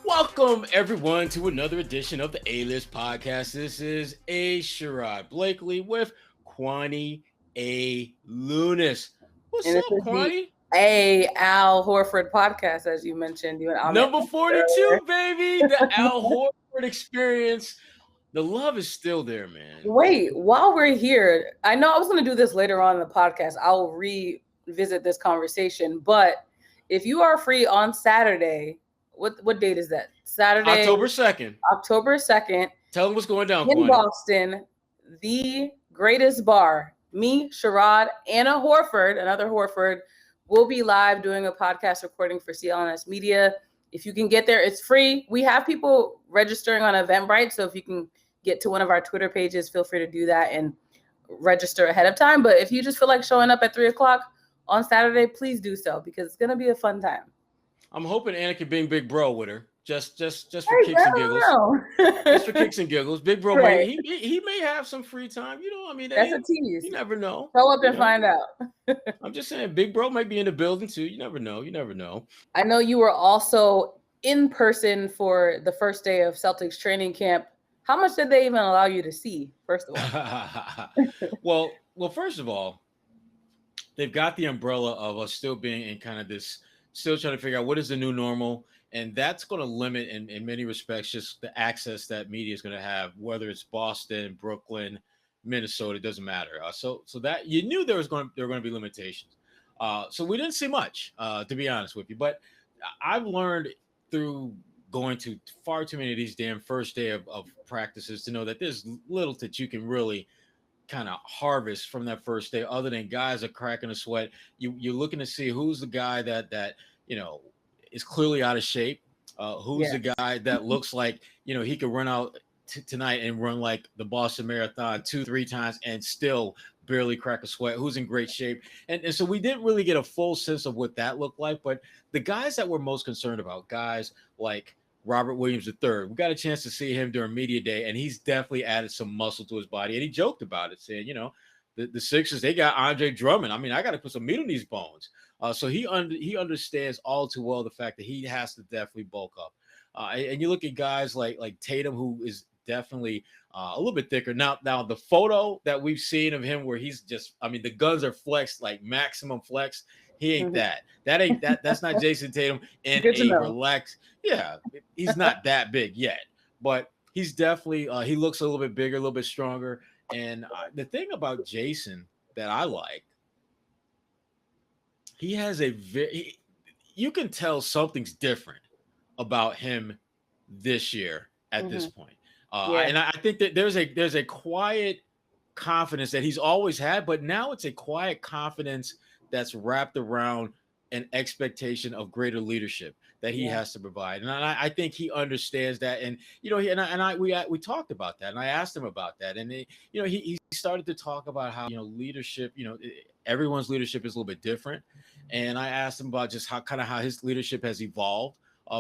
Welcome, everyone, to another edition of the A-List Podcast. This is A.Sherrod Blakely with Kwani A. Lunis. What's up, Kwani? Al Horford podcast, as you mentioned. Number 42, baby. The Al Horford experience. The love is still there, man. Wait, while we're here, I know I was going to do this later on in the podcast. I'll revisit this conversation. But if you are free on Saturday, what date is that? Saturday, October 2nd. October 2nd. Tell them what's going down, in Kwani. Boston, the greatest bar. Me, Sherrod, Anna Horford, another Horford, will be live doing a podcast recording for CLNS Media. If you can get there, it's free. We have people registering on Eventbrite, so if you can get to one of our Twitter pages, feel free to do that and register ahead of time. But if you just feel like showing up at 3 o'clock on Saturday, please do so, because it's going to be a fun time. I'm hoping Anna can bring Big Bro with her, just for kicks and giggles. Just for kicks and giggles. Big Bro, Right. he may have some free time. That's a tease. You never know. Show up and find out. I'm just saying, Big Bro might be in the building too. You never know. I know you were also in person for the first day of Celtics training camp. How much did they even allow you to see, first of all? well, first of all, they've got the umbrella of us still being in kind of this, still trying to figure out what is the new normal. And that's going to limit, in many respects, just the access that media is going to have, whether it's Boston, Brooklyn, Minnesota, it doesn't matter. So that you knew there were going to be limitations. So we didn't see much, to be honest with you. But I've learned through going to far too many of these damn first day of practices to know that there's little that you can really kind of harvest from that first day, other than guys are cracking a sweat. You're looking to see who's the guy that is clearly out of shape. Who's the guy that looks like, he could run out tonight and run like the Boston Marathon 2-3 times and still barely crack a sweat, who's in great shape. And so we didn't really get a full sense of what that looked like. But the guys that we're most concerned about, guys like Robert Williams III, we got a chance to see him during media day, and he's definitely added some muscle to his body. And he joked about it, saying, the Sixers, they got Andre Drummond. I mean, I got to put some meat on these bones. So he understands all too well the fact that he has to definitely bulk up. And you look at guys like Tatum, who is definitely a little bit thicker. Now the photo that we've seen of him where he's just, the guns are flexed, like maximum flex. He ain't that. That ain't that. That's not Jason Tatum in a relaxed. Yeah, he's not that big yet, but he's definitely he looks a little bit bigger, a little bit stronger. And the thing about Jason that I like, he has you can tell something's different about him this year at this point. And I think that there's a quiet confidence that he's always had, but now it's a quiet confidence that's wrapped around an expectation of greater leadership that he has to provide. And I think he understands that. And, we talked about that, and I asked him about that. And, he started to talk about how, leadership, everyone's leadership is a little bit different. And I asked him about just how his leadership has evolved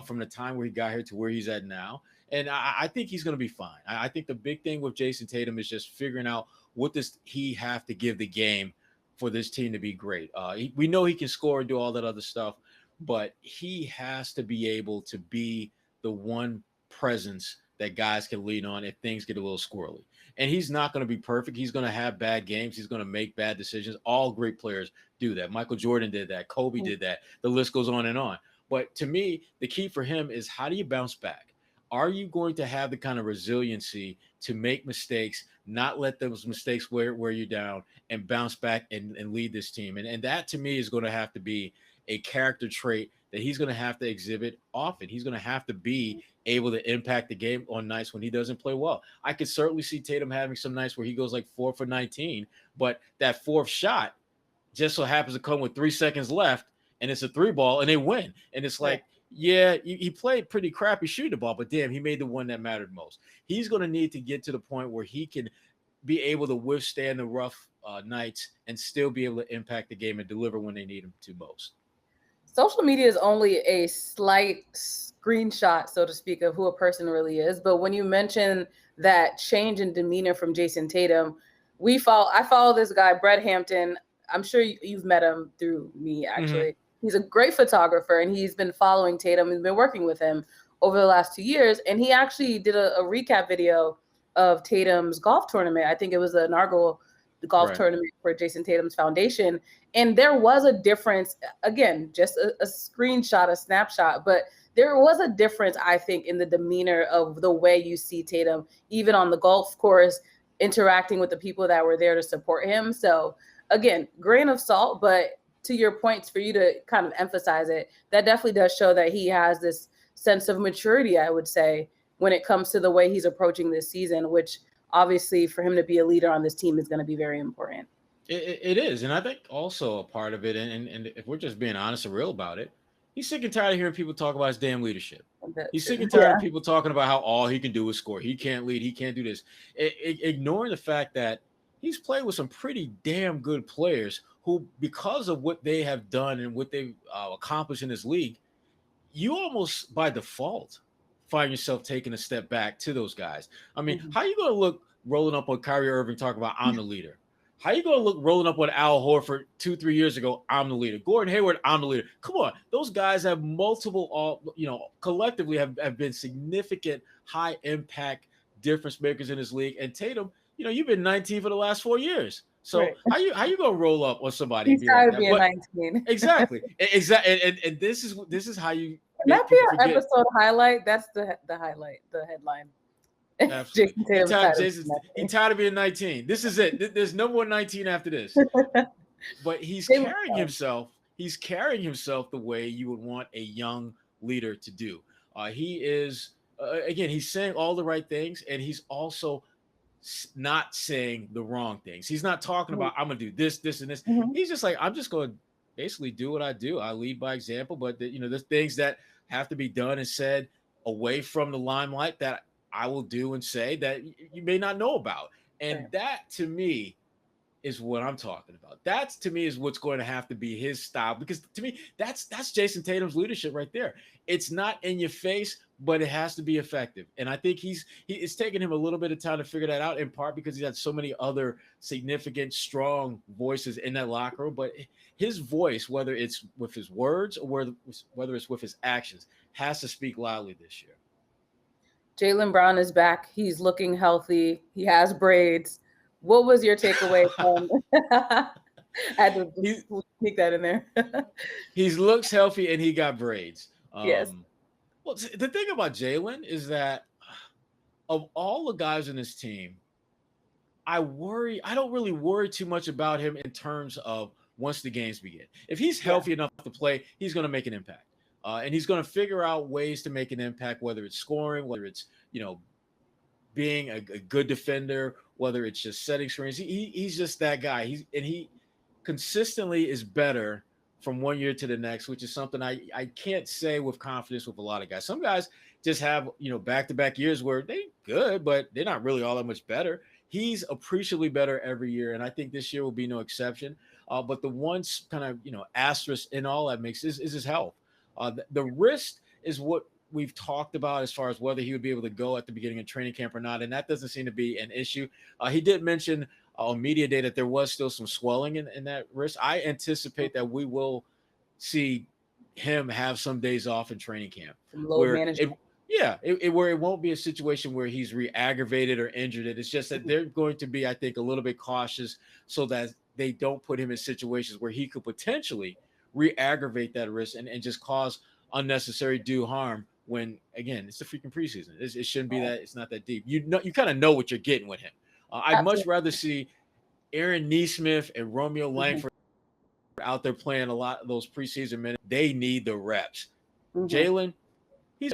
from the time where he got here to where he's at now. And I think he's going to be fine. I think the big thing with Jason Tatum is just figuring out what does he have to give the game for this team to be great. We know he can score and do all that other stuff, but he has to be able to be the one presence that guys can lean on if things get a little squirrely. And he's not going to be perfect. He's going to have bad games. He's going to make bad decisions. All great players do that. Michael Jordan did that. Kobe did that. The list goes on and on. But to me, the key for him is, how do you bounce back? Are you going to have the kind of resiliency to make mistakes, not let those mistakes wear you down, and bounce back and lead this team? And that, to me, is going to have to be a character trait that he's going to have to exhibit often. He's going to have to be able to impact the game on nights when he doesn't play well. I could certainly see Tatum having some nights where he goes like 4 for 19, but that fourth shot just so happens to come with 3 seconds left, and it's a 3-ball, and they win. And it's like, yeah, he played pretty crappy shooting the ball, but damn, he made the one that mattered most. He's going to need to get to the point where he can be able to withstand the rough nights and still be able to impact the game and deliver when they need him to most. Social media is only a slight screenshot, so to speak, of who a person really is. But when you mention that change in demeanor from Jason Tatum, I follow this guy, Brett Hampton. I'm sure you've met him through me, actually. Mm-hmm. He's a great photographer, and he's been following Tatum and been working with him over the last 2 years. And he actually did a recap video of Tatum's golf tournament. I think it was the inaugural golf tournament for Jason Tatum's foundation. And there was a difference, again, just a screenshot, a snapshot, but there was a difference, I think, in the demeanor of the way you see Tatum, even on the golf course, interacting with the people that were there to support him. So again, grain of salt, but to your points, for you to kind of emphasize it, that definitely does show that he has this sense of maturity, I would say, when it comes to the way he's approaching this season, which obviously for him to be a leader on this team is going to be very important. It is. And I think also a part of it, and if we're just being honest and real about it, he's sick and tired of hearing people talk about his damn leadership. He's sick and tired of people talking about how all he can do is score. He can't lead. He can't do this. Ignoring the fact that he's played with some pretty damn good players who, because of what they have done and what they've accomplished in this league, you almost by default find yourself taking a step back to those guys. I mean, how you going to look rolling up on Kyrie Irving talking about I'm the leader? How you going to look rolling up on Al Horford 2-3 years ago? I'm the leader. Gordon Hayward, I'm the leader. Come on. Those guys have multiple, collectively have been significant high impact difference makers in this league. And Tatum, you've been 19 for the last 4 years. So how you going to roll up on somebody? He's got to be 19. Exactly. And this is how you. Can that be our episode highlight? That's the highlight, the headline. Absolutely. He tired of being 19. This is it. There's no more 19 after this. But he's carrying himself. He's carrying himself the way you would want a young leader to do. He is, again, he's saying all the right things, and he's also not saying the wrong things. He's not talking about, I'm going to do this, this, and this. He's just like, I'm just going to basically do what I do. I lead by example, but there's things that have to be done and said away from the limelight that I will do and say that you may not know about. And that to me is what I'm talking about. That to me is what's going to have to be his style, because to me, that's Jason Tatum's leadership right there. It's not in your face, but it has to be effective. And I think it's taken him a little bit of time to figure that out, in part because he had so many other significant, strong voices in that locker room. But his voice, whether it's with his words or whether it's with his actions, has to speak loudly this year. Jaylen Brown is back. He's looking healthy. He has braids. What was your takeaway from? I had to sneak that in there. He looks healthy and he got braids. Yes. Well, the thing about Jaylen is that of all the guys in this team, I don't really worry too much about him in terms of once the games begin. If he's healthy enough to play, he's going to make an impact. And he's going to figure out ways to make an impact, whether it's scoring, whether it's, being a good defender, whether it's just setting screens. He's just that guy. He consistently is better from 1 year to the next, which is something I can't say with confidence with a lot of guys. Some guys just have, back-to-back years where they're good, but they're not really all that much better. He's appreciably better every year, and I think this year will be no exception. But the one kind of, asterisk in all that makes is his health. The wrist is what we've talked about as far as whether he would be able to go at the beginning of training camp or not, and that doesn't seem to be an issue. He did mention on media day that there was still some swelling in that wrist. I anticipate that we will see him have some days off in training camp. Load management. Where it won't be a situation where he's re-aggravated or injured. It's just that they're going to be, I think, a little bit cautious so that they don't put him in situations where he could potentially re-aggravate that wrist and just cause unnecessary due harm when, again, it's the freaking preseason. It shouldn't be that. It's not that deep. You kind of know what you're getting with him. I'd much rather see Aaron Nesmith and Romeo Langford out there playing a lot of those preseason minutes. They need the reps. Jaylen, he's.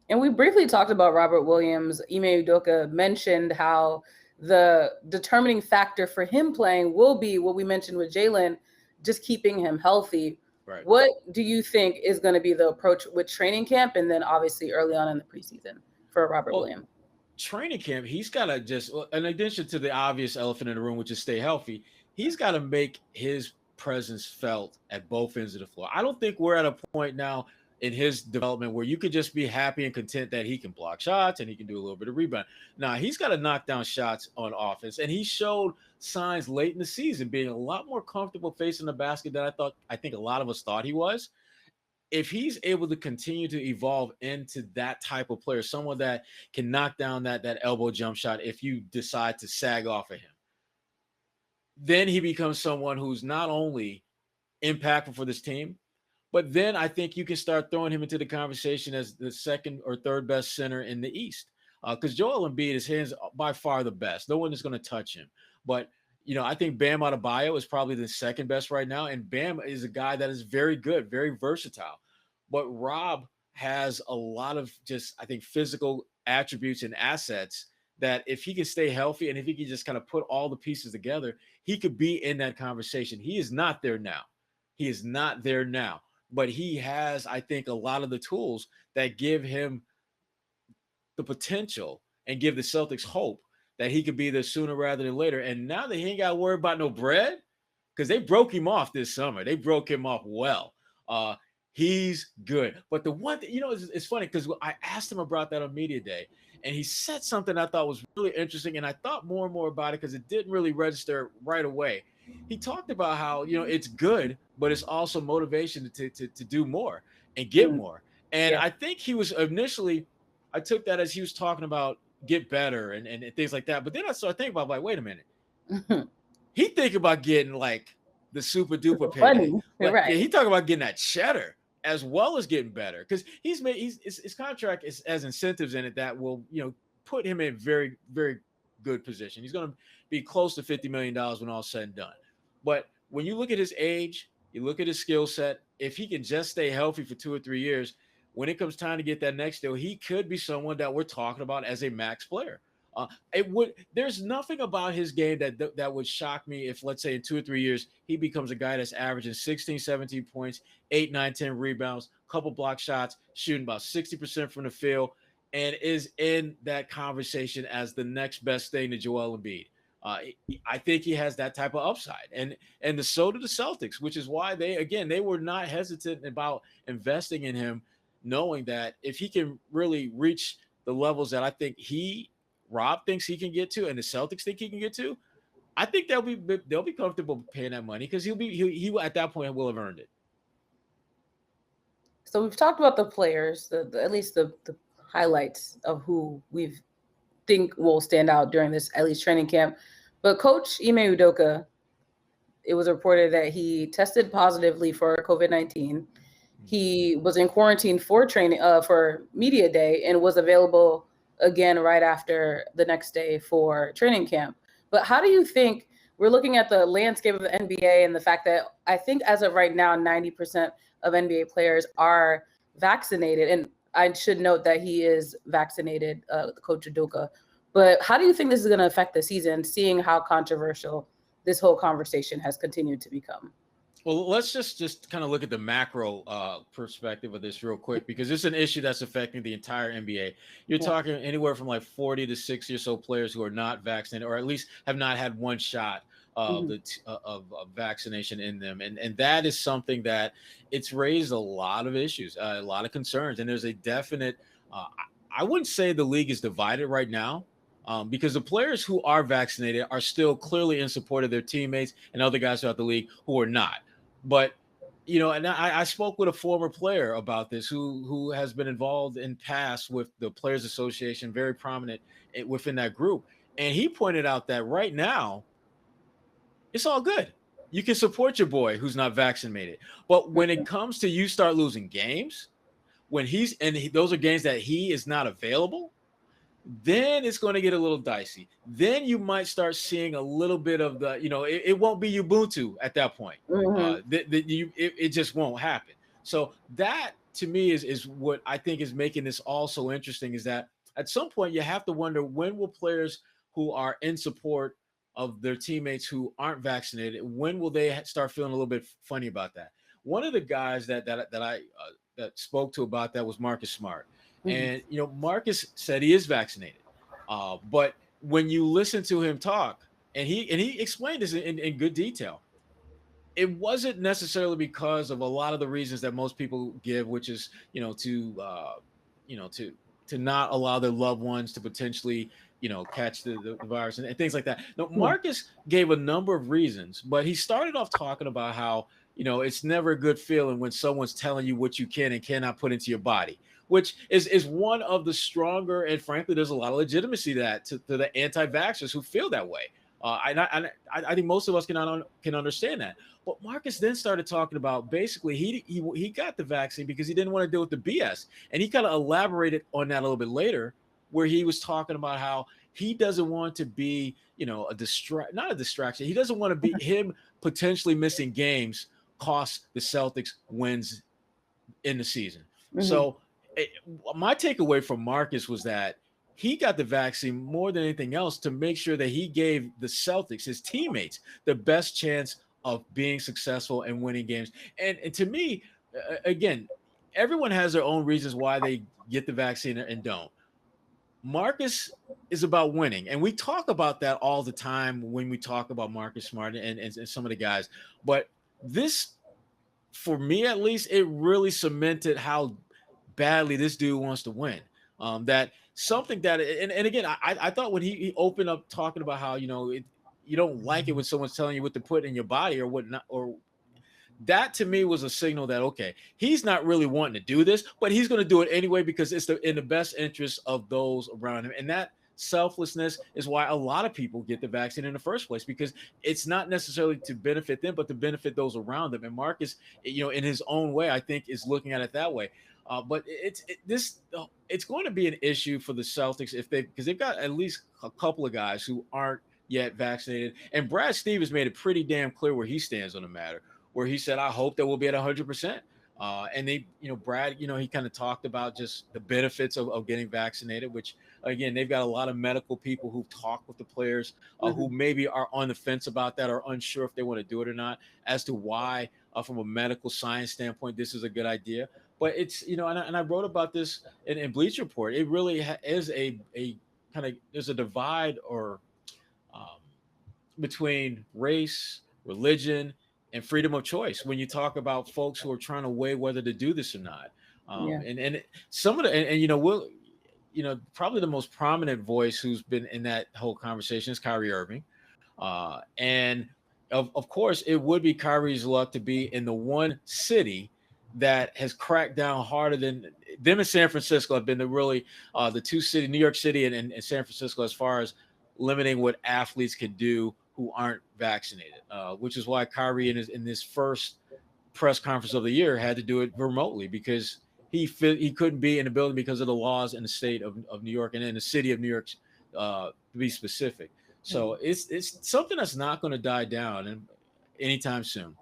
And we briefly talked about Robert Williams. Ime Udoka mentioned how the determining factor for him playing will be what we mentioned with Jaylen, just keeping him healthy. Right. What do you think is going to be the approach with training camp and then obviously early on in the preseason for Robert Williams? Training camp, he's got to just, in addition to the obvious elephant in the room, which is stay healthy, he's got to make his presence felt at both ends of the floor. I don't think we're at a point now in his development where you could just be happy and content that he can block shots and he can do a little bit of rebound. Now he's got to knock down shots on offense, and he showed signs late in the season being a lot more comfortable facing the basket than I think a lot of us thought he was. If he's able to continue to evolve into that type of player, someone that can knock down that elbow jump shot if you decide to sag off of him, then he becomes someone who's not only impactful for this team, but then I think you can start throwing him into the conversation as the second or third best center in the East. Because Joel Embiid, his hands by far the best. No one is going to touch him. But, I think Bam Adebayo is probably the second best right now. And Bam is a guy that is very good, very versatile. But Rob has a lot of just, I think, physical attributes and assets that if he can stay healthy and if he can just kind of put all the pieces together, he could be in that conversation. He is not there now. He is not there now. But he has, I think, a lot of the tools that give him the potential and give the Celtics hope that he could be there sooner rather than later. And now that he ain't got to worry about no bread, because they broke him off this summer. They broke him off well. He's good. But the one thing, it's funny because I asked him about that on Media Day, and he said something I thought was really interesting, and I thought more and more about it because it didn't really register right away. He talked about how, it's good, but it's also motivation to do more and get more. And I think he was initially, I took that as he was talking about get better and things like that. But then I started thinking about, like, wait a minute. He think about getting like the super duper payday. Like, right. Yeah, he talking about getting that cheddar as well as getting better because his contract has incentives in it that will, put him in very, very good position. He's going to be close to $50 million when all said and done. But when you look at his age, you look at his skill set, if he can just stay healthy for 2 or 3 years, when it comes time to get that next deal, he could be someone that we're talking about as a max player. There's nothing about his game that would shock me if, let's say, in 2 or 3 years, he becomes a guy that's averaging 16, 17 points, 8, 9, 10 rebounds, couple block shots, shooting about 60% from the field, and is in that conversation as the next best thing to Joel Embiid. I think he has that type of upside, and so do the Celtics, which is why they were not hesitant about investing in him, knowing that if he can really reach the levels that I think Rob thinks he can get to, and the Celtics think he can get to, I think they'll be comfortable paying that money because he at that point will have earned it. So we've talked about the players, at least the highlights of who we think will stand out during this at least training camp. But Coach Ime Udoka, it was reported that he tested positively for COVID-19. He was in quarantine for training for media day and was available again right after the next day for training camp. But how do you think, we're looking at the landscape of the NBA and the fact that I think as of right now, 90% of NBA players are vaccinated. And I should note that he is vaccinated, Coach Udoka. But how do you think this is going to affect the season, seeing how controversial this whole conversation has continued to become? Well, let's just kind of look at the macro perspective of this real quick, because it's an issue that's affecting the entire NBA. You're talking anywhere from like 40 to 60 or so players who are not vaccinated, or at least have not had one shot of vaccination in them. And that is something that it's raised a lot of issues, a lot of concerns. And there's a definite, I wouldn't say the league is divided right now. Because the players who are vaccinated are still clearly in support of their teammates and other guys throughout the league who are not. But, and I spoke with a former player about this who has been involved in past with the Players Association, very prominent within that group. And he pointed out that right now, it's all good. You can support your boy who's not vaccinated. But when it comes to you start losing games, when those are games that he is not available, then it's going to get a little dicey. Then you might start seeing a little bit of the, it won't be Ubuntu at that point. It just won't happen. So that to me is what I think is making this all so interesting, is that at some point you have to wonder, when will players who are in support of their teammates who aren't vaccinated, when will they start feeling a little bit funny about that? One of the guys that I spoke to about that was Marcus Smart. And, Marcus said he is vaccinated. But when you listen to him talk, and he explained this in good detail, it wasn't necessarily because of a lot of the reasons that most people give, which is, you know, to not allow their loved ones to potentially, catch the virus and things like that. No, Marcus gave a number of reasons, but he started off talking about how, it's never a good feeling when someone's telling you what you can and cannot put into your body, which is one of the stronger, and frankly, there's a lot of legitimacy to the anti-vaxxers who feel that way. I think most of us can understand that. But Marcus then started talking about basically he got the vaccine because he didn't want to deal with the BS, and he kind of elaborated on that a little bit later, where he was talking about how he doesn't want to be, not a distraction. He doesn't want to be him potentially missing games cost the Celtics wins in the season. So my takeaway from Marcus was that he got the vaccine more than anything else to make sure that he gave the Celtics, his teammates, the best chance of being successful and winning games. And to me, again, everyone has their own reasons why they get the vaccine and don't. Marcus is about winning. And we talk about that all the time when we talk about Marcus Smart and some of the guys. But this, for me at least, it really cemented how badly this dude wants to win. That something that, and again, I thought when he opened up talking about how, you don't like it when someone's telling you what to put in your body or what not, or that to me was a signal that, okay, he's not really wanting to do this, but he's going to do it anyway because it's in the best interest of those around him. And that selflessness is why a lot of people get the vaccine in the first place, because it's not necessarily to benefit them, but to benefit those around them. And Marcus, in his own way, I think is looking at it that way. But it's going to be an issue for the Celtics because they've got at least a couple of guys who aren't yet vaccinated. And Brad Stevens made it pretty damn clear where he stands on the matter, where he said, I hope that we'll be at 100%. And they, Brad, he kind of talked about just the benefits of getting vaccinated, which, again, they've got a lot of medical people who talk with the players who maybe are on the fence about that or unsure if they want to do it or not, as to why, from a medical science standpoint, this is a good idea. But it's, and I wrote about this in Bleacher Report. It really is a kind of, there's a divide or between race, religion, and freedom of choice when you talk about folks who are trying to weigh whether to do this or not. And some of the, we'll, probably the most prominent voice who's been in that whole conversation is Kyrie Irving. And of course, it would be Kyrie's luck to be in the one city that has cracked down harder than them. And San Francisco have been the two cities, New York City and San Francisco, as far as limiting what athletes can do who aren't vaccinated, which is why Kyrie in this first press conference of the year had to do it remotely, because he couldn't be in the building because of the laws in the state of New York and in the city of New York, to be specific. So it's something that's not going to die down anytime soon,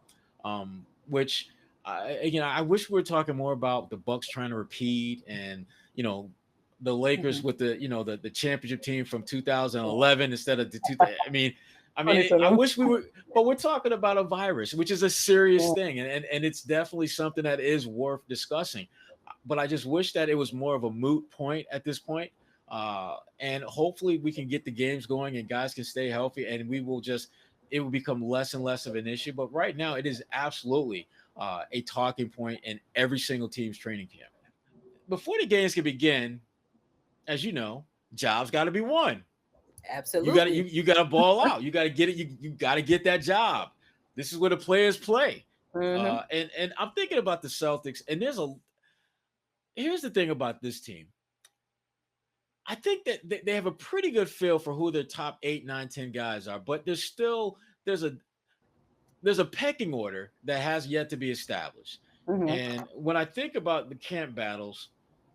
which I wish we were talking more about the Bucks trying to repeat, and the Lakers with the championship team from 2011 instead of the 2000. I wish we were, but we're talking about a virus, which is a serious thing, and it's definitely something that is worth discussing. But I just wish that it was more of a moot point at this point. And hopefully we can get the games going and guys can stay healthy, and it will become less and less of an issue. But right now it is absolutely a talking point in every single team's training camp. Before the games can begin, as you know, jobs got to be won. Absolutely. You got to ball out. You got to get it. You got to get that job. This is where the players play. And I'm thinking about the Celtics, and here's the thing about this team. I think that they have a pretty good feel for who their top 8, 9, 10 guys are, but there's a pecking order that has yet to be established. And when I think about the camp battles,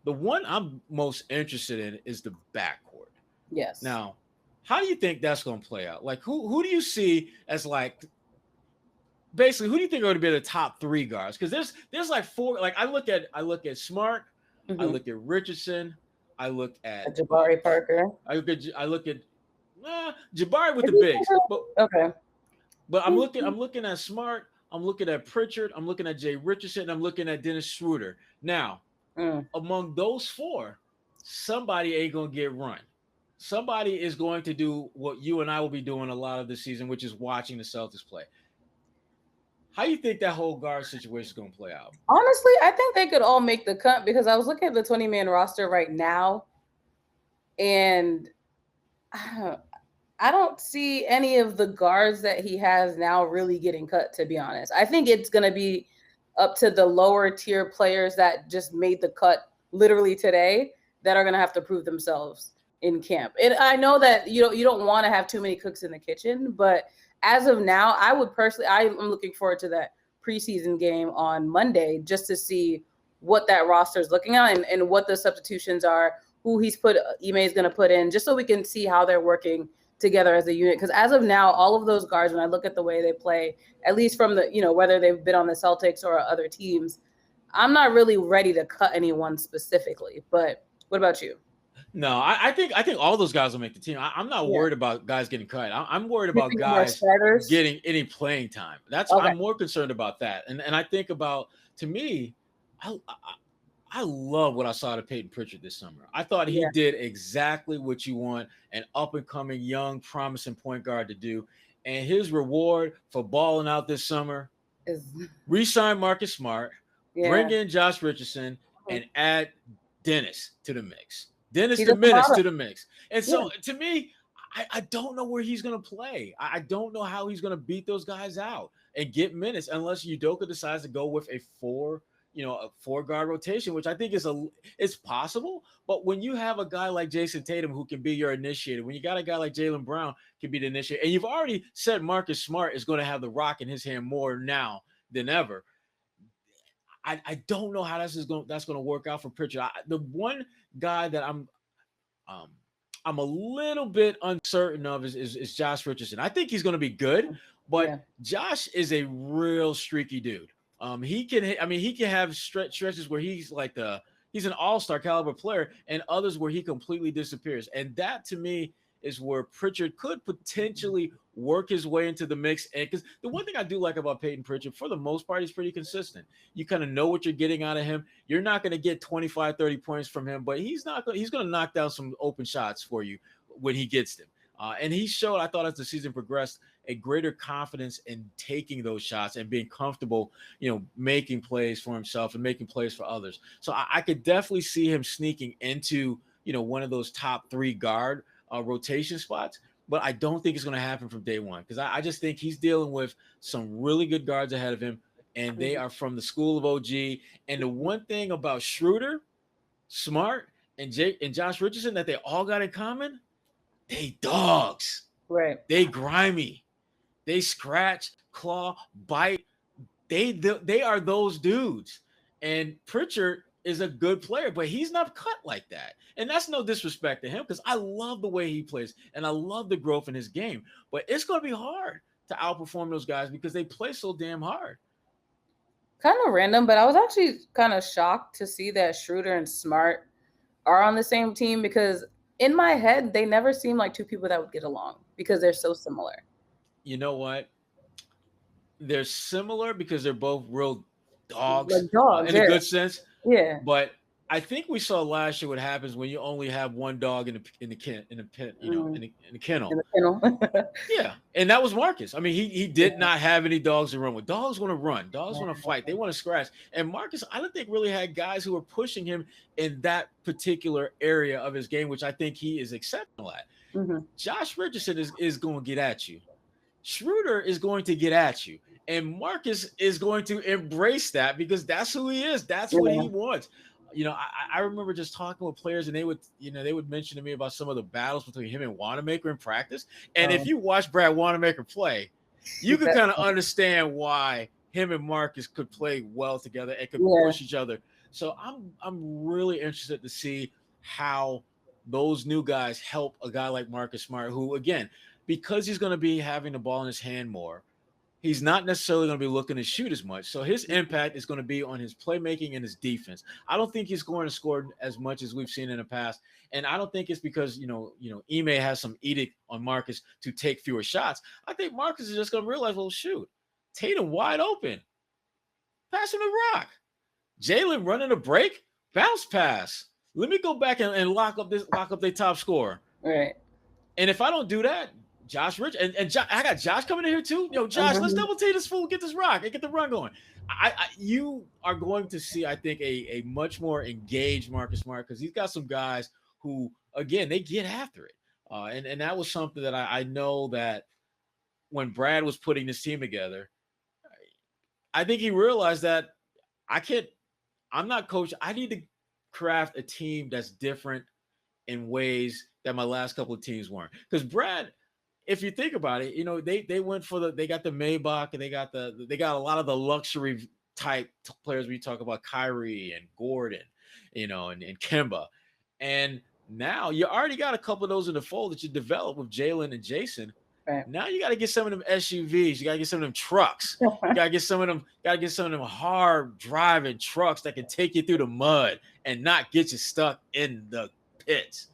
the one I'm most interested in is the backcourt. Yes. Now, how do you think that's going to play out? Like, who do you see as, like, basically, who do you think are going to be the top 3 guards? Because there's like 4. Like, I look at Smart, I look at Richardson, I look at Jabari Parker. I look at Jabari with the bigs. But I'm looking at Smart, I'm looking at Pritchard, I'm looking at Jay Richardson, and I'm looking at Dennis Schroeder. Now, among those 4, somebody ain't gonna get run. Somebody is going to do what you and I will be doing a lot of this season, which is watching the Celtics play. How do you think that whole guard situation is going to play out? Honestly, I think they could all make the cut because I was looking at the 20-man roster right now, and I don't see any of the guards that he has now really getting cut, to be honest. I think it's going to be up to the lower tier players that just made the cut literally today that are going to have to prove themselves in camp. And I know that you don't want to have too many cooks in the kitchen, but as of now, I'm looking forward to that preseason game on Monday just to see what that roster is looking at and what the substitutions are, who Ime is going to put in, just so we can see how they're working together as a unit. Because as of now, all of those guards, when I look at the way they play, at least from the, whether they've been on the Celtics or other teams, I'm not really ready to cut anyone specifically. But what about you? No, I think all those guys will make the team. I'm not worried about guys getting cut. I'm worried about guys getting any playing time. I'm more concerned about that. And I think about, to me, I love what I saw out of Peyton Pritchard this summer. I thought he did exactly what you want an up-and-coming, young, promising point guard to do. And his reward for balling out this summer is re-sign Marcus Smart, bring in Josh Richardson, and add Dennis to the mix. Dennis the Menace to the mix. And so, to me, I don't know where he's going to play. I don't know how he's going to beat those guys out and get minutes unless Udoka decides to go with a four-guard rotation, which I think it's possible. But when you have a guy like Jason Tatum who can be your initiator, when you got a guy like Jaylen Brown can be the initiator, and you've already said Marcus Smart is going to have the rock in his hand more now than ever, I don't know how that's going to work out for Pritchard. The one guy that I'm a little bit uncertain of is Josh Richardson. I think he's going to be good, but Josh is a real streaky dude. He can have stretches where he's like he's an all-star caliber player, and others where he completely disappears. And that, to me, is where Pritchard could potentially work his way into the mix. And because the one thing I do like about Peyton Pritchard, for the most part, he's pretty consistent. You kind of know what you're getting out of him. You're not going to get 25, 30 points from him, but he's going to knock down some open shots for you when he gets them. And he showed, I thought, as the season progressed, a greater confidence in taking those shots and being comfortable, making plays for himself and making plays for others. So I could definitely see him sneaking into, one of those top 3 guard rotation spots, but I don't think it's going to happen from day one, because I just think he's dealing with some really good guards ahead of him, and they are from the school of OG. And the one thing about Shroder, Smart, and Josh Richardson that they all got in common, they dogs. Right. They grimy. They scratch, claw, bite. They are those dudes. And Pritchard is a good player, but he's not cut like that. And that's no disrespect to him, because I love the way he plays and I love the growth in his game. But it's going to be hard to outperform those guys because they play so damn hard. Kind of random, but I was actually kind of shocked to see that Shroder and Smart are on the same team, because in my head, they never seem like two people that would get along because they're so similar. You know what? They're similar because they're both real dogs, like dogs in a good sense. Yeah. But I think we saw last year what happens when you only have one dog in the kennel. In the kennel. Yeah, and that was Marcus. I mean, he did not have any dogs to run with. Dogs want to run. Dogs want to fight. They want to scratch. And Marcus, I don't think really had guys who were pushing him in that particular area of his game, which I think he is exceptional at. Mm-hmm. Josh Richardson is going to get at you. Shroder is going to get at you. And Marcus is going to embrace that because that's who he is. That's what he wants. I remember just talking with players, and they would mention to me about some of the battles between him and Wanamaker in practice. And if you watch Brad Wanamaker play, you could kind of understand why him and Marcus could play well together and could push each other. So I'm really interested to see how those new guys help a guy like Marcus Smart, who, again, because he's going to be having the ball in his hand more, he's not necessarily going to be looking to shoot as much. So his impact is going to be on his playmaking and his defense. I don't think he's going to score as much as we've seen in the past. And I don't think it's because, Ime has some edict on Marcus to take fewer shots. I think Marcus is just going to realize, well, shoot, Tatum wide open. Pass him the rock. Jaylen running a break, bounce pass. Let me go back and lock up their top scorer. Right. And if I don't do that, Josh Rich and I got Josh coming in here too. Yo, Josh, let's double team this fool, get this rock, and get the run going. You are going to see, I think, a much more engaged Marcus Smart, because he's got some guys who, again, they get after it. And that was something that I know that when Brad was putting this team together, I think he realized that I'm not coach. I need to craft a team that's different in ways that my last couple of teams weren't. Because Brad, if you think about it, they went for they got the Maybach, and they got a lot of the luxury type players. We talk about Kyrie and Gordon, and Kemba. And now you already got a couple of those in the fold that you developed with Jalen and Jason. Right. Now you got to get some of them SUVs. You got to get some of them trucks. You got to get some of them hard driving trucks that can take you through the mud and not get you stuck in the pits.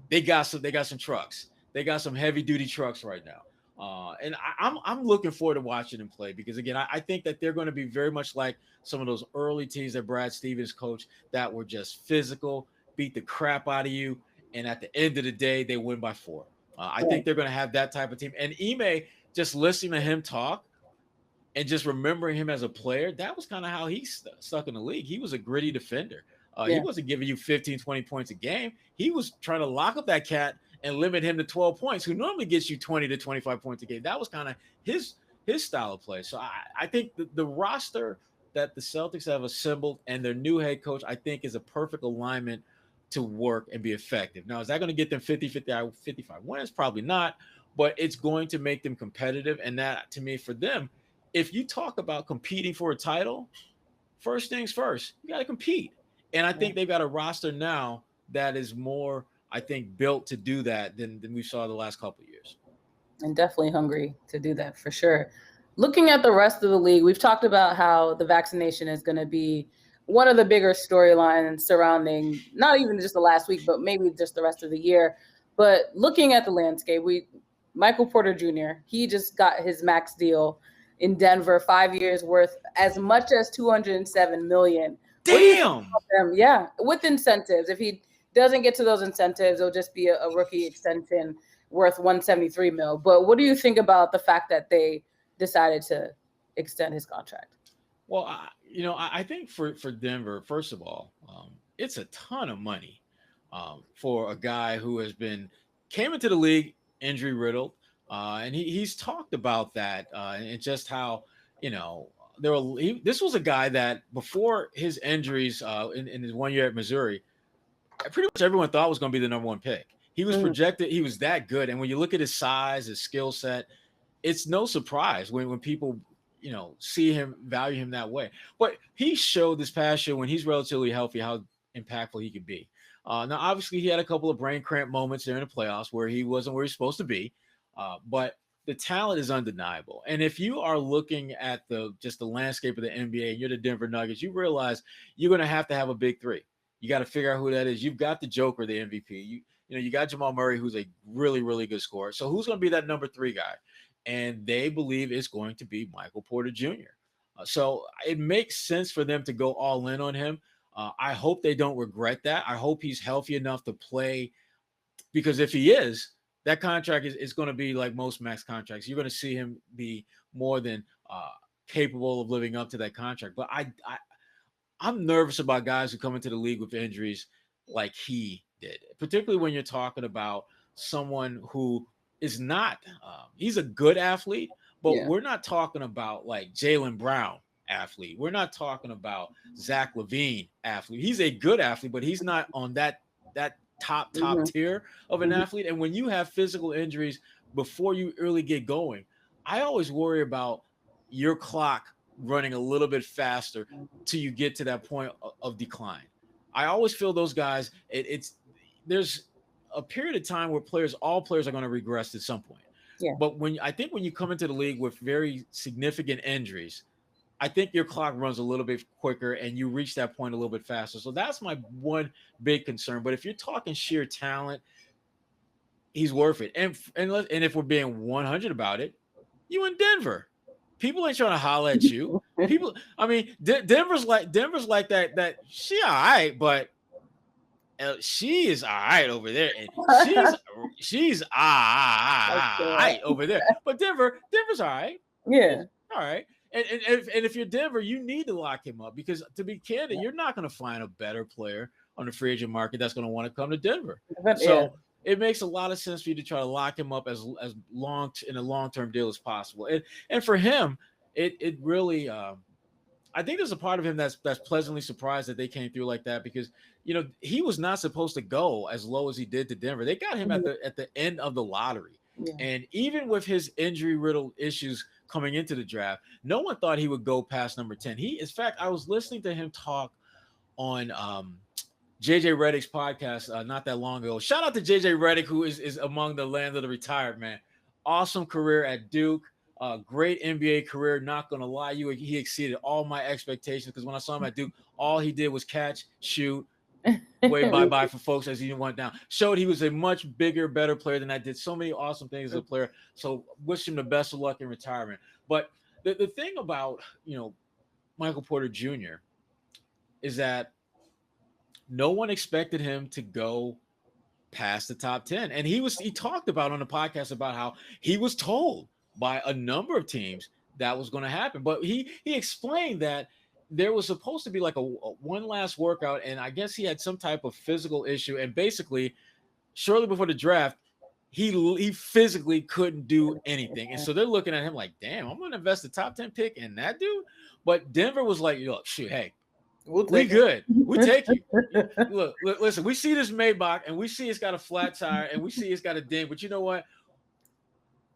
They got some trucks. They got some heavy duty trucks right now. And I'm looking forward to watching them play, because again, I think that they're going to be very much like some of those early teams that Brad Stevens coached, that were just physical, beat the crap out of you, and at the end of the day, they win by 4. I think they're going to have that type of team. And Ime, just listening to him talk and just remembering him as a player, that was kind of how he stuck in the league. He was a gritty defender. He wasn't giving you 15, 20 points a game. He was trying to lock up that cat and limit him to 12 points, who normally gets you 20 to 25 points a game. That was kind of his style of play. So I think the roster that the Celtics have assembled and their new head coach, I think, is a perfect alignment to work and be effective. Now, is that going to get them 55 wins? Probably not, but it's going to make them competitive. And that, to me, for them, if you talk about competing for a title, first things first, you got to compete. And I think they've got a roster now that is more, I think, built to do that than we saw the last couple of years. And definitely hungry to do that, for sure. Looking at the rest of the league, we've talked about how the vaccination is going to be one of the bigger storylines surrounding not even just the last week, but maybe just the rest of the year. But looking at the landscape, Michael Porter Jr., he just got his max deal in Denver, 5 years worth as much as $207 million. Damn. Yeah, with incentives. If he doesn't get to those incentives, it'll just be a rookie extension worth $173 million. But what do you think about the fact that they decided to extend his contract? Well, I think for Denver, first of all, it's a ton of money for a guy who came into the league injury riddled, and he's talked about that and just how this was a guy that before his injuries in his 1 year at Missouri, pretty much everyone thought was going to be the number 1 pick. He was projected; he was that good, and when you look at his size, his skill set, it's no surprise when people see him, value him that way. But he showed this past year, when he's relatively healthy, how impactful he could be. Now, obviously, he had a couple of brain cramp moments during the playoffs where he wasn't where he's supposed to be. But the talent is undeniable. And if you are looking at just the landscape of the NBA and you're the Denver Nuggets, you realize you're going to have a big 3. You got to figure out who that is. You've got the Joker, the MVP. You got Jamal Murray, who's a really, really good scorer. So who's going to be that number 3 guy? And they believe it's going to be Michael Porter Jr. So it makes sense for them to go all in on him. I hope they don't regret that. I hope he's healthy enough to play, because if he is, that contract is going to be like most max contracts. You're going to see him be more than capable of living up to that contract. But I'm nervous about guys who come into the league with injuries like he did, particularly when you're talking about someone who is not he's a good athlete, but we're not talking about like Jaylen Brown athlete. We're not talking about Zach LaVine athlete. He's a good athlete, but he's not on that top tier of an athlete. And when you have physical injuries before you really get going, I always worry about your clock running a little bit faster till you get to that point of decline. I always feel those guys, there's a period of time where all players are going to regress at some point. Yeah. But when you come into the league with very significant injuries, I think your clock runs a little bit quicker and you reach that point a little bit faster. So that's my one big concern. But if you're talking sheer talent, he's worth it. And if we're being 100 about it, you in Denver. People ain't trying to holler at you. Denver's like that. She all right, but she is all right over there, and she's all right over there. But Denver's all right. Yeah. All right. And if you're Denver, you need to lock him up because, to be candid, you're not going to find a better player on the free agent market that's going to want to come to Denver. So it makes a lot of sense for you to try to lock him up as long in a long-term deal as possible. And for him, it really I think there's a part of him that's pleasantly surprised that they came through like that because, he was not supposed to go as low as he did to Denver. They got him at the end of the lottery. Yeah. And even with his injury-riddled issues coming into the draft, no one thought he would go past number 10. In fact, I was listening to him talk on JJ Redick's podcast not that long ago. Shout out to JJ Redick, who is among the land of the retired, man. Awesome career at Duke. Great NBA career. Not going to lie, he exceeded all my expectations because when I saw him at Duke, all he did was catch, shoot, wave bye-bye for folks as he went down. Showed he was a much bigger, better player than I did. So many awesome things as a player. So wish him the best of luck in retirement. But the thing about, Michael Porter Jr. is that no one expected him to go past the top 10. And he talked about on the podcast about how he was told by a number of teams that was going to happen. But he explained that there was supposed to be like a one last workout, and I guess he had some type of physical issue. And basically, shortly before the draft, he physically couldn't do anything. And so they're looking at him like, damn, I'm going to invest the top 10 pick in that dude. But Denver was like, look, shoot, hey, we good. We take you. Look, listen, we see this Maybach, and we see it's got a flat tire, and we see it's got a ding. But you know what?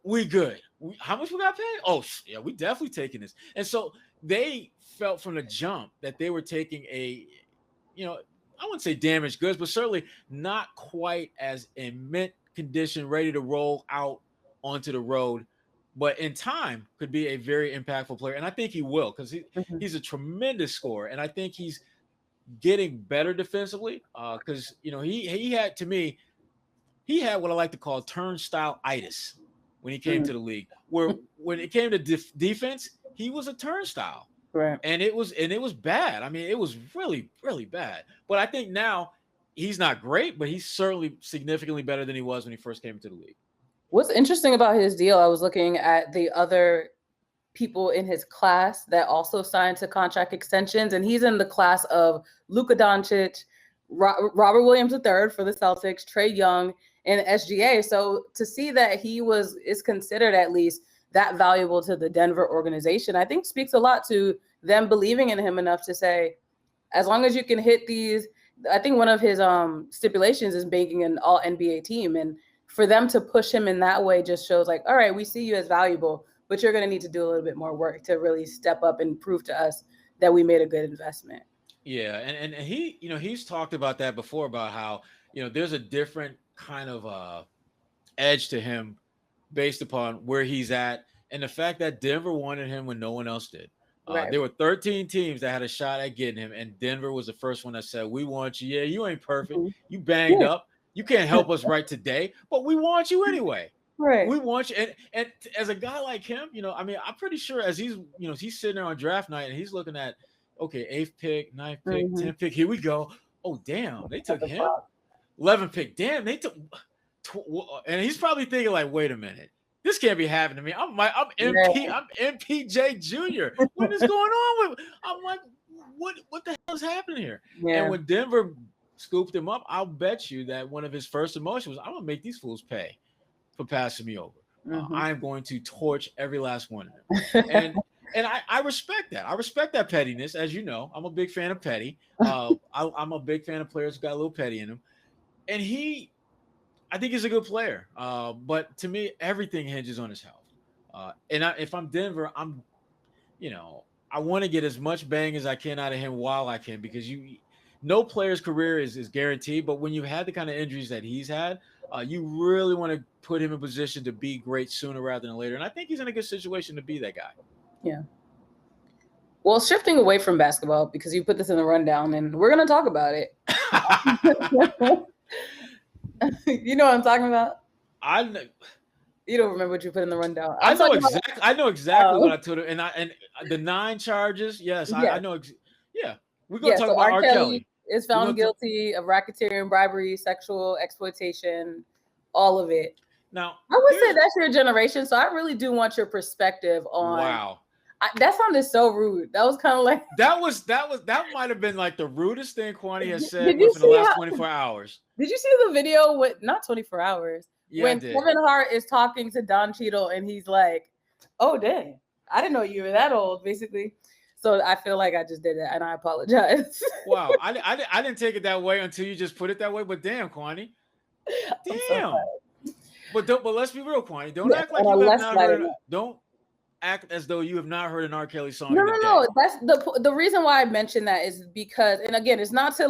We good. How much we got paid? Oh, yeah, we definitely taking this. And so they felt from the jump that they were taking I wouldn't say damaged goods, but certainly not quite as in mint condition, ready to roll out onto the road, but in time could be a very impactful player. And I think he will because he's a tremendous scorer. And I think he's getting better defensively because, he had, to me, he had what I like to call turnstile-itis when he came to the league, where when it came to defense, he was a turnstile. Right. And it was bad. I mean, it was really, really bad. But I think now he's not great, but he's certainly significantly better than he was when he first came into the league. What's interesting about his deal, I was looking at the other people in his class that also signed to contract extensions, and he's in the class of Luka Doncic, Robert Williams III for the Celtics, Trae Young, and SGA. So to see that he is considered at least that valuable to the Denver organization, I think speaks a lot to them believing in him enough to say, as long as you can hit these, I think one of his stipulations is making an all NBA team. And for them to push him in that way just shows like, all right, we see you as valuable, but you're going to need to do a little bit more work to really step up and prove to us that we made a good investment. Yeah. And he, he's talked about that before about how, there's a different kind of edge to him based upon where he's at and the fact that Denver wanted him when no one else did. Right. There were 13 teams that had a shot at getting him, and Denver was the first one that said, we want you. Yeah, you ain't perfect. You banged up. You can't help us right today, but we want you anyway. Right. We want you. And as a guy like him, I'm pretty sure as he's sitting there on draft night and he's looking at, okay, 8th pick, 9th pick, 10th pick. Here we go. Oh, damn, they took him. 11th pick. Damn, they took. And he's probably thinking like, wait a minute, this can't be happening to me. I'm MPJ Jr. What is going on with? I'm like, what the hell is happening here? Yeah. And when Denver scooped him up, I'll bet you that one of his first emotions was, I'm gonna make these fools pay for passing me over. I'm going to torch every last one of them. And I respect that. I respect that pettiness. As you know, I'm a big fan of petty. I'm a big fan of players who got a little petty in them. And I think he's a good player. But to me, everything hinges on his health. If I'm Denver, I want to get as much bang as I can out of him while I can, because no player's career is guaranteed. But when you had the kind of injuries that he's had, you really want to put him in position to be great sooner rather than later. And I think he's in a good situation to be that guy. Yeah. Well, shifting away from basketball, because you put this in the rundown and we're going to talk about it. You know what I'm talking about? I know. You don't remember what you put in the rundown. I know exactly what I told him. And the 9 charges. Yes, yeah. I know. Yeah. We're going to talk about R. Kelly. is found guilty of racketeering, bribery, sexual exploitation, all of it. Now, I would say that's your generation, so I really do want your perspective on. Wow. That sounded so rude. That was kind of like that might have been like the rudest thing Kwani has said within the last 24 hours. Did you see the video with not 24 hours? Yeah, when Kevin Hart is talking to Don Cheadle and he's like, "Oh dang, I didn't know you were that old," basically. So I feel like I just did that, and I apologize. Wow, I didn't take it that way until you just put it that way. But damn, Kwani, damn. But let's be real, Kwani. Don't act like you have not heard. Don't act as though you have not heard an R. Kelly song. No. That's the reason why I mentioned that is because, and again, it's not to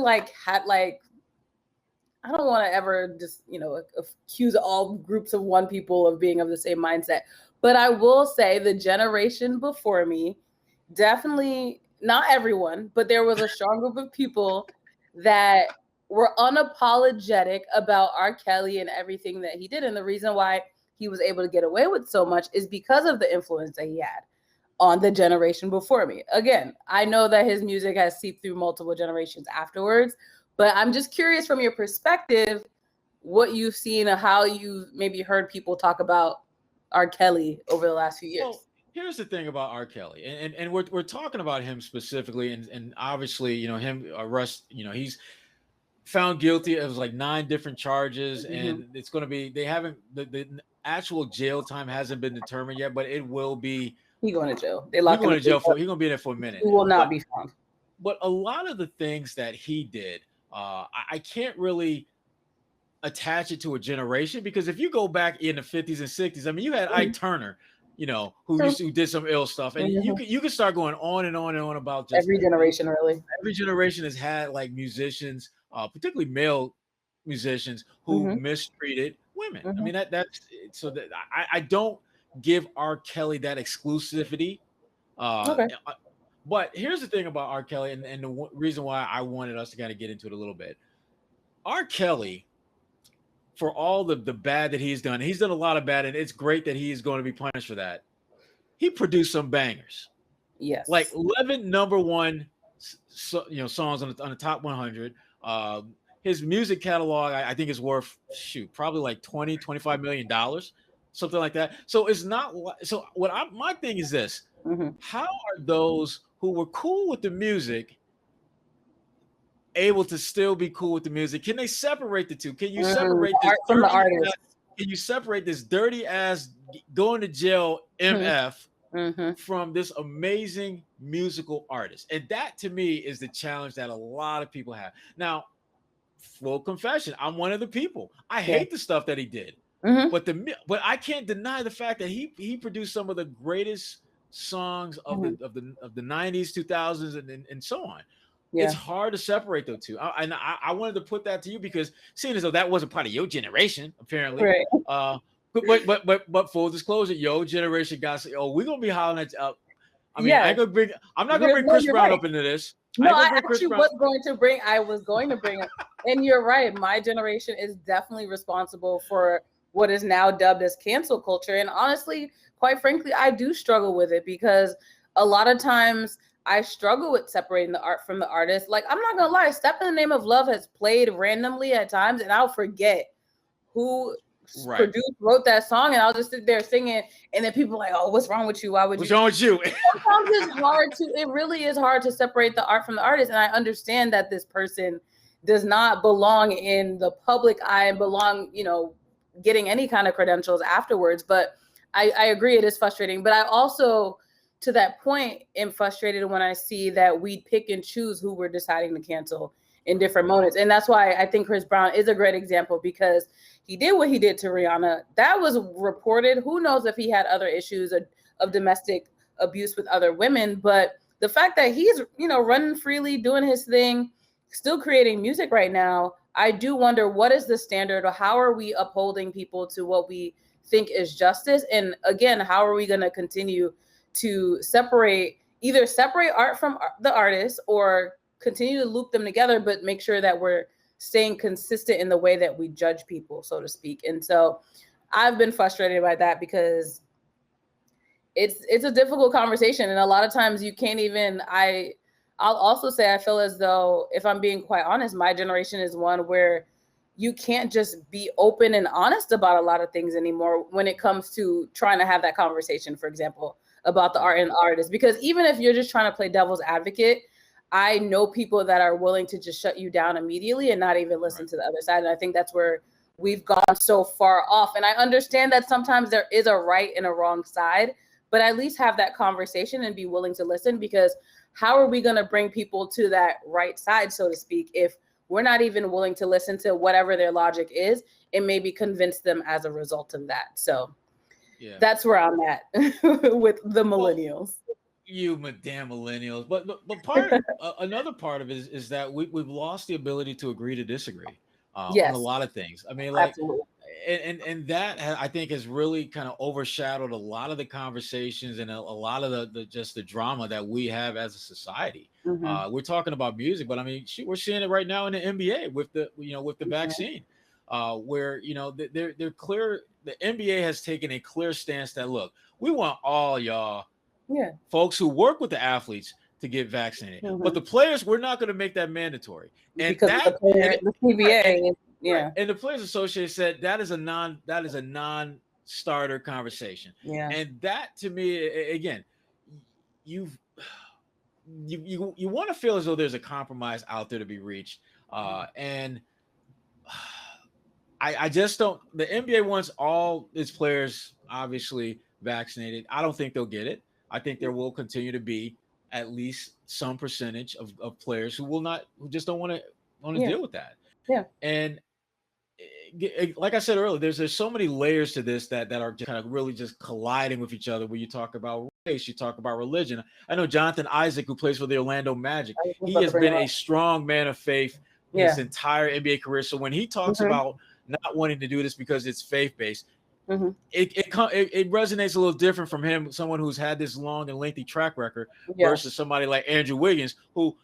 I don't want to ever just accuse all groups of one people of being of the same mindset. But I will say the generation before me, definitely not everyone, but there was a strong group of people that were unapologetic about R. Kelly and everything that he did. And the reason why he was able to get away with so much is because of the influence that he had on the generation before me. Again, I know that his music has seeped through multiple generations afterwards, but I'm just curious from your perspective, what you've seen and how you maybe heard people talk about R. Kelly over the last few years. Well, here's the thing about R. Kelly, and we're talking about him specifically, and obviously, him arrest, he's found guilty of like 9 different charges, and it's going to be, they haven't, the actual jail time hasn't been determined yet, but it will be. He's going to jail. He's going to jail for. He's going to be there for a minute. He will not be found. But a lot of the things that he did, I can't really attach it to a generation, because if you go back in the 50s and 60s, I mean, you had Ike Turner, who did some ill stuff, and you can start going on and on and on about just every generation. Really, every generation has had like musicians, particularly male musicians, who mistreated women. I mean, that's so that I don't give R. Kelly that exclusivity. Okay. But here's the thing about R. Kelly, and the reason why I wanted us to kind of get into it a little bit. R. Kelly, for all the bad that he's done a lot of bad, and it's great that he is going to be punished for that. He produced some bangers. Yes. Like 11 number one songs on the top 100. His music catalog, I think, is worth probably like $20-25 million, something like that. So it's not so. My thing is this: how are those who were cool with the music able to still be cool with the music? Can they separate the two? Can you separate this from the artist? Can you separate this dirty ass going to jail MF from this amazing musical artist? And that to me is the challenge that a lot of people have. Now, full confession, I'm one of the people. I hate the stuff that he did. But I can't deny the fact that he produced some of the greatest songs of the 90s, 2000s, and so on. Yeah. It's hard to separate those two. I wanted to put that to you, because seeing as though that wasn't part of your generation, apparently. Right. But full disclosure, your generation got we're gonna be hollering at you. I mean, I'm not gonna bring Chris Brown up into this. No, I actually was going to bring it. And you're right. My generation is definitely responsible for what is now dubbed as cancel culture. And honestly, quite frankly, I do struggle with it, because a lot of times I struggle with separating the art from the artist. Like, I'm not gonna lie, Step in the Name of Love has played randomly at times, and I'll forget who wrote that song, and I'll just sit there singing, and then people are like, "Oh, what's wrong with you? What's wrong with you?" Sometimes it really is hard to separate the art from the artist, and I understand that this person does not belong in the public eye and belong, getting any kind of credentials afterwards. But I agree, it is frustrating. But I also, to that point, am frustrated when I see that we pick and choose who we're deciding to cancel in different moments. And that's why I think Chris Brown is a great example, because he did what he did to Rihanna. That was reported. Who knows if he had other issues of domestic abuse with other women. But the fact that he's, running freely, doing his thing, still creating music right now, I do wonder, what is the standard, or how are we upholding people to what we think is justice? And again, how are we going to continue to separate art from the artist, or continue to loop them together, but make sure that we're staying consistent in the way that we judge people, so to speak. And so I've been frustrated by that, because it's a difficult conversation. And a lot of times you can't even, I'll also say I feel as though, if I'm being quite honest, my generation is one where you can't just be open and honest about a lot of things anymore when it comes to trying to have that conversation, for example, about the art and artist. Because even if you're just trying to play devil's advocate, I know people that are willing to just shut you down immediately and not even listen to the other side. And I think that's where we've gone so far off. And I understand that sometimes there is a right and a wrong side, but at least have that conversation and be willing to listen, because how are we going to bring people to that right side, so to speak, if we're not even willing to listen to whatever their logic is and maybe convince them as a result of that? So that's where I'm at with the millennials. Well, you damn millennials. But another part of it is that we've lost the ability to agree to disagree on a lot of things. I mean, like, absolutely. And that I think has really kind of overshadowed a lot of the conversations and a lot of the drama that we have as a society. We're talking about music, but I mean, we're seeing it right now in the NBA with the vaccine, where they're clear. The NBA has taken a clear stance that, look, we want all y'all, folks who work with the athletes, to get vaccinated, but the players, we're not going to make that mandatory. And because the CBA. And the Players Association said that is a non-starter conversation. And that, to me, again, you want to feel as though there's a compromise out there to be reached. And I just don't. The NBA wants all its players obviously vaccinated. I don't think they'll get it. I think there will continue to be at least some percentage of players who just don't want to deal with that. And like I said earlier, there's so many layers to this that are kind of really just colliding with each other. When you talk about race, you talk about religion. I know Jonathan Isaac, who plays for the Orlando Magic, he has been a strong man of faith his entire NBA career. So when he talks about not wanting to do this because it's faith-based, it resonates a little different from him, someone who's had this long and lengthy track record, versus somebody like Andrew Wiggins, who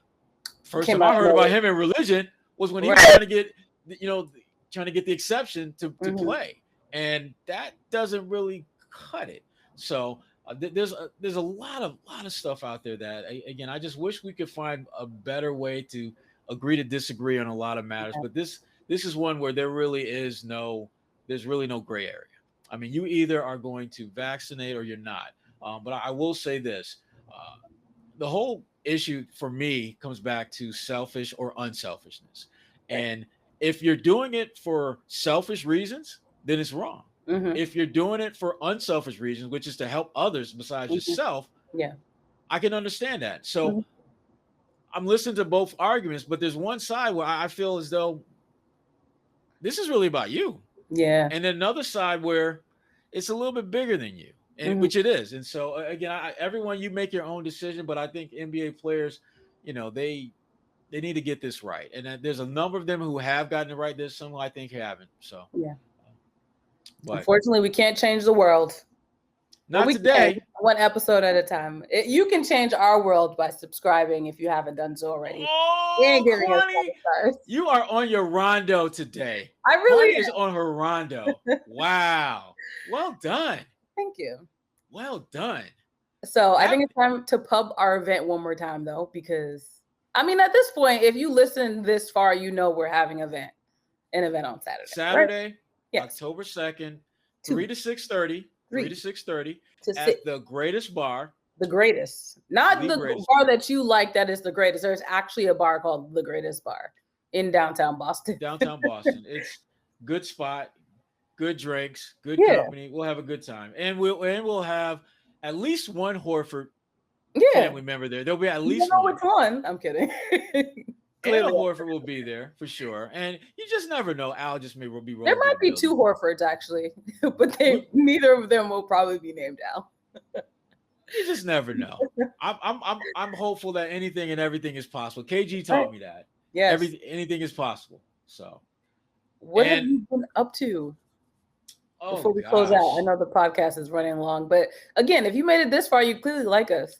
first time I heard about him in religion was when he was trying to get, trying to get the exception to play, and that doesn't really cut it. So there's a lot of stuff out there that, again, I just wish we could find a better way to agree to disagree on a lot of matters. But this is one where there's really no gray area. I mean, you either are going to vaccinate or you're not. But I will say this: the whole issue for me comes back to selfish or unselfishness, and if you're doing it for selfish reasons, then it's wrong. If you're doing it for unselfish reasons, which is to help others besides yourself, I can understand that. So I'm listening to both arguments, but there's one side where I feel as though this is really about you. And then another side where it's a little bit bigger than you, and which it is. And so again, everyone, you make your own decision, but I think NBA players, they need to get this right. And there's a number of them who have gotten it right. There's some who I think haven't. So but unfortunately, we can't change the world. Not today. One episode at a time. You can change our world by subscribing if you haven't done so already. Kwani, you are on your rondo today. I really is on her rondo. Wow. Well done. Thank you. Well done. So I think it's time to pub our event one more time, though, because I mean, at this point, if you listen this far, we're having an event on Saturday. Saturday, right? October 2nd, 3 to 6:30. 3 to 6:30 at the greatest bar. The greatest. Not the bar that you like that is the greatest. There's actually a bar called The Greatest Bar in downtown Boston. Downtown Boston. It's good spot, good drinks, good company. We'll have a good time. And we'll have at least one Horford family member there. There'll be at least one. Which one? I'm kidding. Clearly, Horford will be there for sure, and you just never know. Al just will be rolling. There might be two Horfords actually, but neither of them will probably be named Al. You just never know. I'm hopeful that anything and everything is possible. KG taught me that. Yes, anything is possible. So, what have you been up to? Before we close out, I know the podcast is running long, but again, if you made it this far, you clearly like us.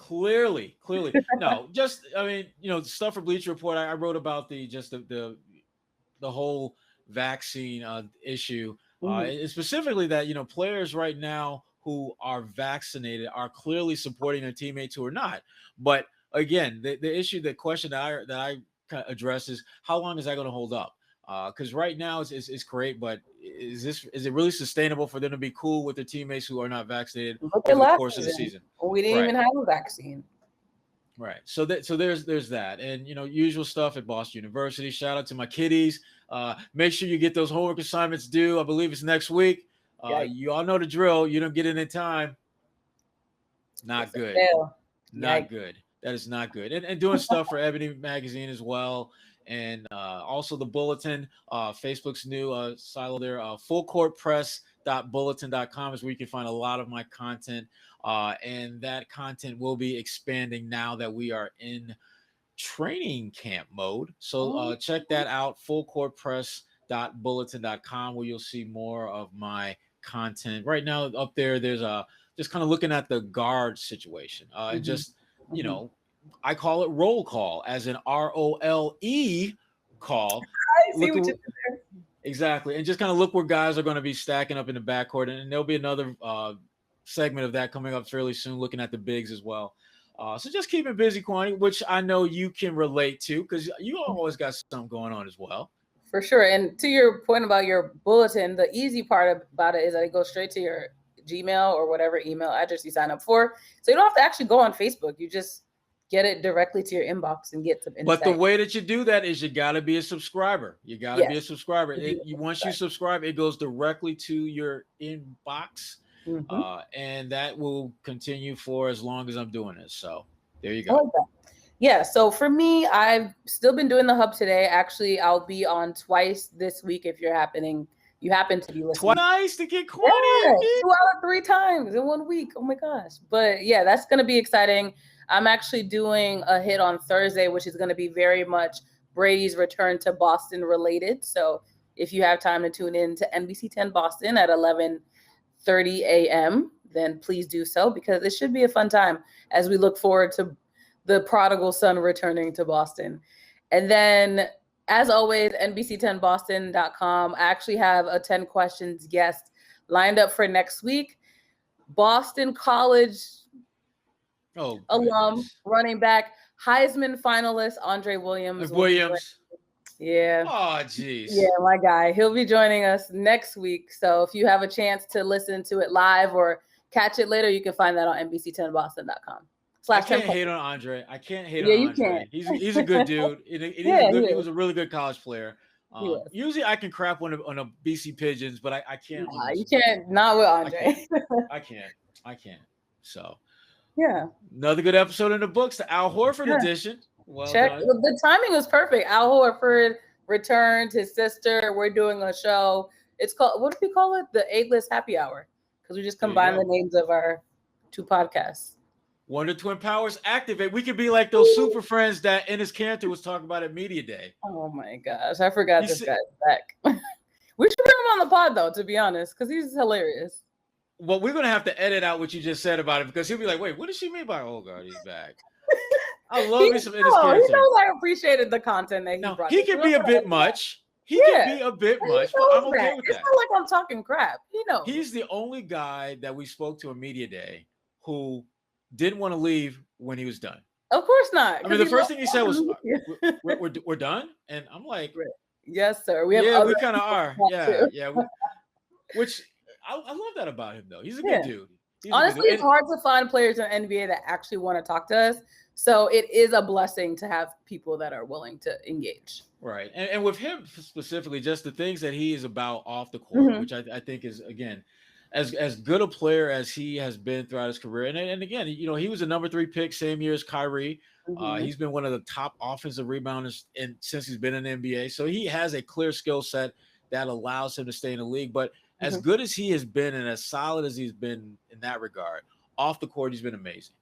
Clearly. No, just, I mean, stuff for Bleacher Report. I wrote about the whole vaccine issue, specifically that, players right now who are vaccinated are clearly supporting their teammates who are not. But again, the question that I kind of address is how long is that going to hold up? Because right now it's great, but is it really sustainable for them to be cool with their teammates who are not vaccinated Look over at the last course of the season? We didn't even have a vaccine. Right. So there's that, and usual stuff at Boston University. Shout out to my kiddies. Make sure you get those homework assignments due. I believe it's next week. You all know the drill. You don't get it in time. Not good. Not good. That is not good. And doing stuff for Ebony Magazine as well. And also the Bulletin, Facebook's new silo there, fullcourtpress.bulletin.com is where you can find a lot of my content. And that content will be expanding now that we are in training camp mode. So check that out, fullcourtpress.bulletin.com, where you'll see more of my content. Right now up there's just kind of looking at the guard situation. And just, I call it roll call, as in ROLE call. I see what you did there. Exactly. And just kind of look where guys are going to be stacking up in the backcourt. And there'll be another segment of that coming up fairly soon, looking at the bigs as well. So just keep it busy, Kwani, which I know you can relate to because you always got something going on as well. For sure. And to your point about your bulletin, the easy part about it is that it goes straight to your Gmail or whatever email address you sign up for. So you don't have to actually go on Facebook. You just get it directly to your inbox and get some insight. But the way that you do that is you got to be a subscriber. You got to be a subscriber. Once you subscribe, it goes directly to your inbox. And that will continue for as long as I'm doing this. So there you go. I like that. Yeah. So for me, I've still been doing the hub today. Actually, I'll be on twice this week if you happen to be listening. Twice to get Kwani. Yeah, 2 out of 3 times in 1 week. Oh my gosh. But yeah, that's going to be exciting. I'm actually doing a hit on Thursday, which is going to be very much Brady's return to Boston related. So if you have time to tune in to NBC 10 Boston at 11:30 a.m., then please do so, because it should be a fun time as we look forward to the prodigal son returning to Boston. And then, as always, NBC10Boston.com. I actually have a 10 questions guest lined up for next week. Boston College alum, running back, Heisman finalist, Andre Williams. Yeah. Oh, geez. Yeah, my guy. He'll be joining us next week. So if you have a chance to listen to it live or catch it later, you can find that on NBC10Boston.com. I can't hate on Andre. I can't hate on Andre. Can't. He's a good dude. He was a really good college player. Usually I can crap on a BC Pigeons, but I can't. Nah, you can't. Not with Andre. I can't. So yeah, another good episode in the books, the Al Horford edition. Well done. The timing was perfect. Al Horford returned, his sister. We're doing a show. It's called, what do we call it? The A-List Happy Hour, because we just combine the names of our 2 podcasts. Wonder Twin Powers activate. We could be like those super friends that Enes Kanter was talking about at Media Day. Oh my gosh, I forgot this guy's back. We should bring him on the pod though, to be honest, because he's hilarious. Well, we're gonna have to edit out what you just said about it, because he'll be like, "Wait, what does she mean by oh god, he's back?" I love me some Enes Kanter. He knows I appreciated the content that he brought. He can be a bit much. He can be a bit much, but I'm okay with that. It's not like I'm talking crap. He's the only guy that we spoke to at Media Day who didn't want to leave when he was done. Of course not. I mean, the first thing he said was, we're done? And I'm like, yes, sir. We kind of are. Yeah. Which I love that about him, though. He's a good dude. Honestly, it's hard to find players in the NBA that actually want to talk to us. So it is a blessing to have people that are willing to engage. Right. And with him specifically, just the things that he is about off the court, which I think is, again, as good a player as he has been throughout his career. And again, he was a number 3 pick, same year as Kyrie. He's been one of the top offensive rebounders since he's been in the NBA. So he has a clear skill set that allows him to stay in the league. But as good as he has been and as solid as he's been in that regard, off the court, he's been amazing.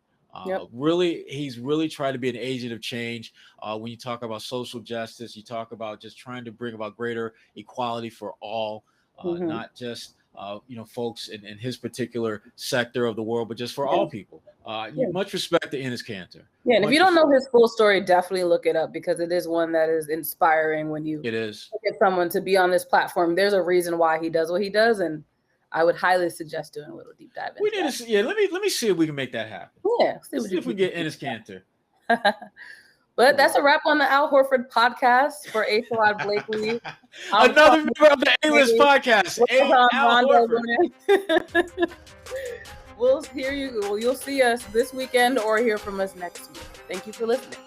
He's really tried to be an agent of change. When you talk about social justice, you talk about just trying to bring about greater equality for all, not just folks in his particular sector of the world, but just for all people. Much respect to Enes Kanter. Yeah, and if you don't know his full story, definitely look it up, because it is one that is inspiring when you get someone to be on this platform. There's a reason why he does what he does, and I would highly suggest doing a little deep dive into let me see if we can make that happen. Yeah. See if we get Enes Kanter But that's a wrap on the Al Horford podcast for A.Sherrod Blakely. Another member of the A-List podcast, Al Horford. We'll hear you. You'll see us this weekend or hear from us next week. Thank you for listening.